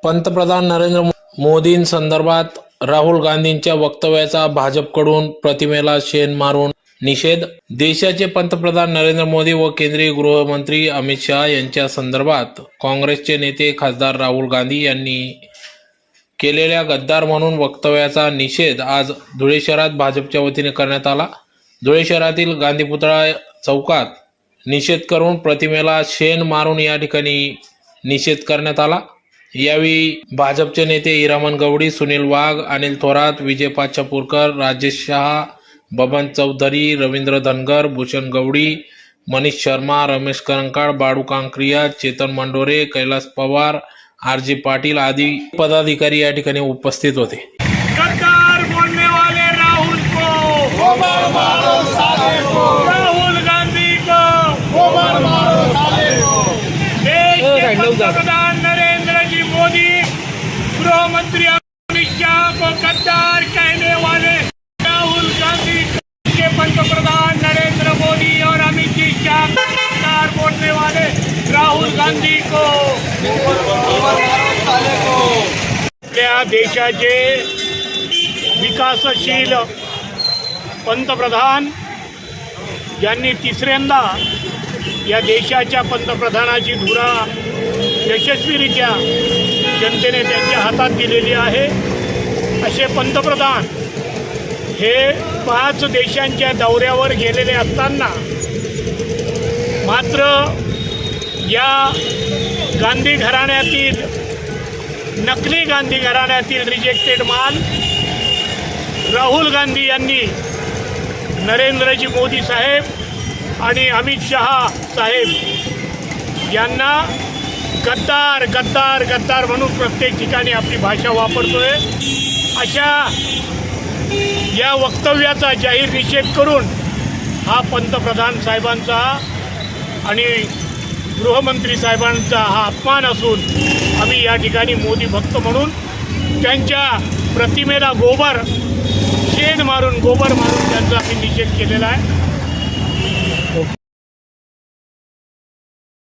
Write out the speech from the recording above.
पंतप्रधान नरेंद्र मोदींसंदर्भात राहुल गांधींच्या वक्तव्याचा भाजपकडून प्रतिमेला शेण मारून निषेध. देशाचे पंतप्रधान नरेंद्र मोदी व केंद्रीय गृहमंत्री अमित शहा यांच्या संदर्भात काँग्रेसचे नेते खासदार राहुल गांधी यांनी केलेल्या गद्दार म्हणून वक्तव्याचा निषेध आज धुळे शहरात भाजपच्या वतीने करण्यात आला. धुळे शहरातील गांधी पुतळा चौकात निषेध करून प्रतिमेला शेण मारून या ठिकाणी निषेध करण्यात आला. यावेळी भाजपचे नेते हिरामन गवडी, सुनील वाघ, अनिल थोरात, विजय पाचापूरकर, राजेश शहा, बबन चौधरी, रवींद्र धनगर, भूषण गवडी, मनीष शर्मा, रमेश करंकाळ, बाळू कांक्रिया, चेतन मंडोरे, कैलास पवार, आरजी पाटील आदि पदाधिकारी या ठिकाणी उपस्थित होते. गद्दार बोलने वाले राहुल को गोबर मारो साले को, राहुल गांधी को गोबर मारो साले को. देश के पंतप्रधान नरेंद्र जी मोदी, गृहमंत्री अमित शाह को गद्दार कहने वाले राहुल गांधी के पंतप्रधान नरेंद्र मोदी और अमित जी शाह को गद्दार बोलने वाले राहुल गांधी को आपल्या देशाचे विकासशील पंतप्रधान ज्यांनी तिसऱ्यांदा या देशाच्या पंतप्रधानाची धुरा यशस्वीरित्या जनतेने त्यांच्या हातात दिलेली आहे, असे पंतप्रधान हे 5 देशांच्या दौऱ्यावर गेलेले असताना मात्र या गांधी घराण्यातील नकली गांधी घराण्यातील रिजेक्टेड माल राहुल गांधी यांनी नरेंद्रजी मोदी साहेब आणि अमित शहा साहेब यांना गद्दार गद्दार गद्दार म्हणून प्रत्येक ठिकाणी आपली भाषा वापरतोय. अशा या वक्तव्याचा जाहीर निषेध करून हा पंतप्रधान साहेबांचा आणि गृहमंत्री साहेबांचा हा अपमान असून आम्ही या ठिकाणी मोदी भक्त म्हणून त्यांच्या प्रतिमेला शेण मारून गोबर मारून त्यांचा आम्ही निषेध केलेला आहे.